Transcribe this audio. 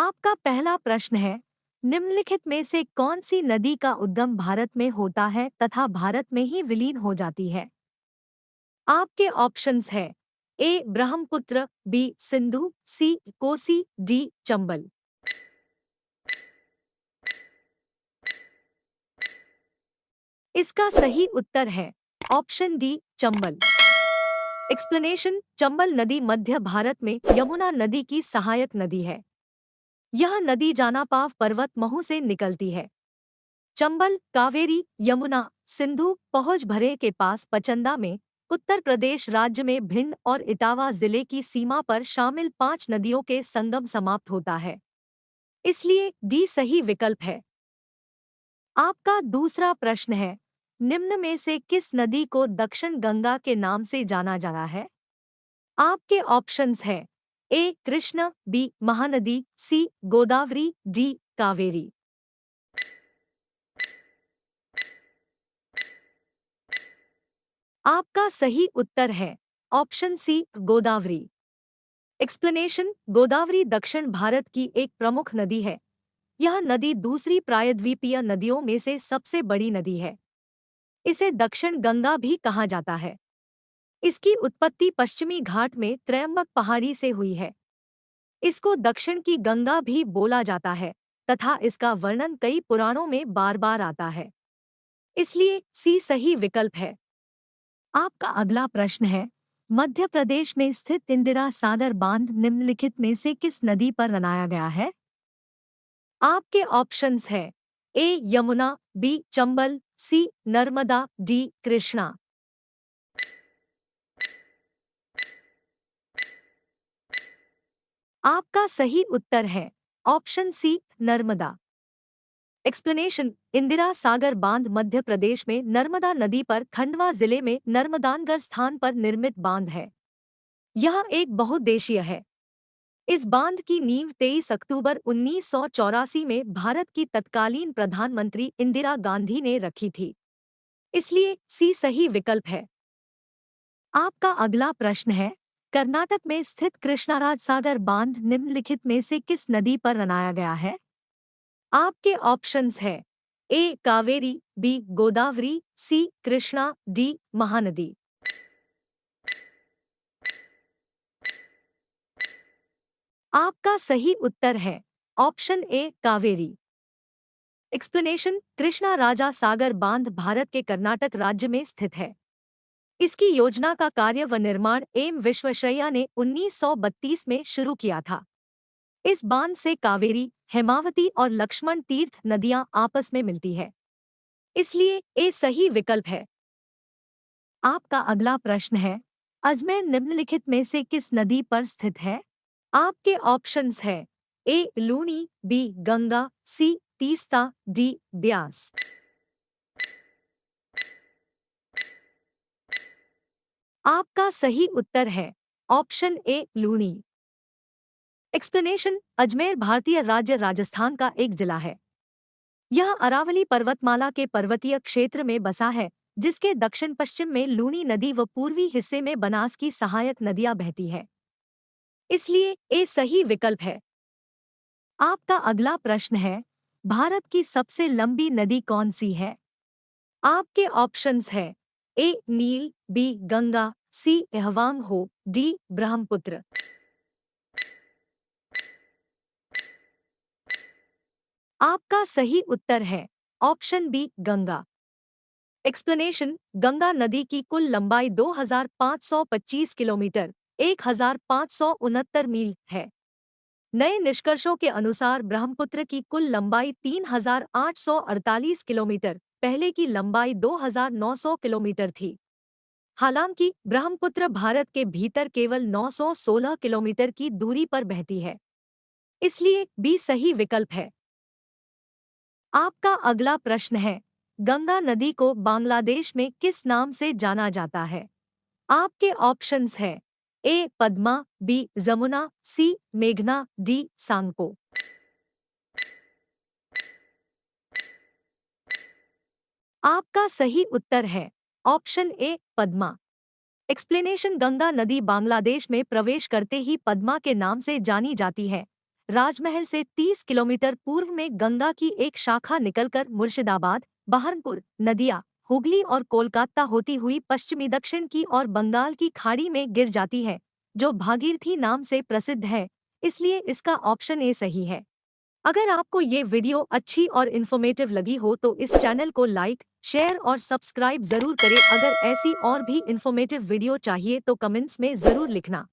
आपका पहला प्रश्न है, निम्नलिखित में से कौन सी नदी का उद्गम भारत में होता है तथा भारत में ही विलीन हो जाती है? आपके ऑप्शंस है ए ब्रह्मपुत्र, बी सिंधु, सी कोसी, डी चंबल। इसका सही उत्तर है option D Chambal. Explanation. Chambal नदी मध्य भारत में यमुना नदी की सहायक नदी है। यह नदी जानापाव पर्वत महू से निकलती है। चंबल, कावेरी, यमुना, सिंधु पहुंच भरे के पास पचंदा में उत्तर प्रदेश राज्य में भिंड और इटावा जिले की सीमा पर शामिल 5 नदियों के संगम समाप्त होता है। इसलिए डी सही विकल्प है। आपका दूसरा प्रश्न है, निम्न में से किस नदी को दक्षिण गंगा के नाम से जाना जाता है? आपके ऑप्शंस है A Krishna, B Mahanadi, C Godavari, D Kaveri. आपका सही उत्तर है option C Godavari. Explanation. Godavari दक्षिण भारत की एक प्रमुख नदी है। यह नदी दूसरी प्रायद्वीपीय नदियों में से सबसे बड़ी नदी है। इसे दक्षिण गंगा भी कहा जाता है। इसकी उत्पत्ति पश्चिमी घाट में त्रयंबक पहाड़ी से हुई है। इसको दक्षिण की गंगा भी बोला जाता है तथा इसका वर्णन कई पुराणों में बार बार आता है। इसलिए सी सही विकल्प है। आपका अगला प्रश्न है, मध्य प्रदेश में स्थित इंदिरा सागर बांध निम्नलिखित में से किस नदी पर बनाया गया है? आपके ऑप्शंस है A Yamuna, B Chambal, C Narmada, D Krishna. आपका सही उत्तर है option C Narmada. Explanation. Indira Sagar बांध मध्य प्रदेश में नर्मदा नदी पर खंडवा जिले में नर्मदानगर स्थान पर निर्मित बांध है। यह एक बहुउद्देशीय है। इस बांध की नींव 23 अक्टूबर 1984 में भारत की तत्कालीन प्रधानमंत्री इंदिरा गांधी ने रखी थी। इसलिए सी सही विकल्प है। आपका अगला प्रश्न है, कर्नाटक में स्थित कृष्णाराज सागर बांध निम्नलिखित में से किस नदी पर बनाया गया है? आपके ऑप्शंस है A Kaveri, B Godavari, C Krishna, D Mahanadi. आपका सही उत्तर है option A Kaveri. Explanation. Krishna Raja Sagar बांध भारत के कर्नाटक राज्य में स्थित है। इसकी योजना का कार्य व निर्माण एम विश्वेश्वरैया ने 1932 में शुरू किया था। इस बांध से कावेरी, हेमावती और लक्ष्मण तीर्थ नदियां आपस में मिलती है। इसलिए ए सही विकल्प है। आपका अगला प्रश्न है, अजमेर निम्नलिखित में से किस नदी पर स्थित है? आपके ऑप्शंस है A Luni, B Ganga, C Teesta, D Beas. आपका सही उत्तर है option A Luni. Explanation. Ajmer भारतीय राज्य राजस्थान का एक जिला है। यह अरावली पर्वतमाला के पर्वतीय क्षेत्र में बसा है, जिसके दक्षिण पश्चिम में लूनी नदी व पूर्वी हिस्से में बनास की सहायक नदियां बहती है। इसलिए ए सही विकल्प है। आपका अगला प्रश्न है, भारत की सबसे लंबी नदी कौन सी है? आपके ऑप्शंस है ए नील, बी गंगा, सी एहवांग हो, डी ब्रह्मपुत्र। आपका सही उत्तर है option B Ganga. Explanation. Ganga नदी की कुल लंबाई 2525 किलोमीटर 1569 मील है। नए निष्कर्षों के अनुसार ब्रह्मपुत्र की कुल लंबाई 3848 किलोमीटर, पहले की लंबाई 2900 किलोमीटर थी। हालांकि ब्रह्मपुत्र भारत के भीतर केवल 916 किलोमीटर की दूरी पर बहती है। इसलिए बी सही विकल्प है। आपका अगला प्रश्न है, गंगा नदी को बांग्लादेश में किस नाम से जाना जाता है? आपके ऑप्शंस है ए पद्मा, बी जमुना, सी मेघना, डी सांगपो। आपका सही उत्तर है ऑप्शन ए पद्मा। एक्सप्लेनेशन। गंगा नदी बांग्लादेश में प्रवेश करते ही पद्मा के नाम से जानी जाती है। राजमहल से 30 किलोमीटर पूर्व में गंगा की एक शाखा निकलकर मुर्शिदाबाद, बहरमपुर, नदिया, हुगली और कोलकाता होती हुई पश्चिमी दक्षिण की और बंगाल की खाड़ी में गिर जाती है, जो भागीरथी नाम से प्रसिद्ध है। इसलिए इसका ऑप्शन ए सही है। अगर आपको ये वीडियो अच्छी और इन्फॉर्मेटिव लगी हो तो इस चैनल को लाइक, शेयर और सब्सक्राइब जरूर करें। अगर ऐसी और भी इन्फॉर्मेटिव वीडियो चाहिए तो कमेंट्स में जरूर लिखना।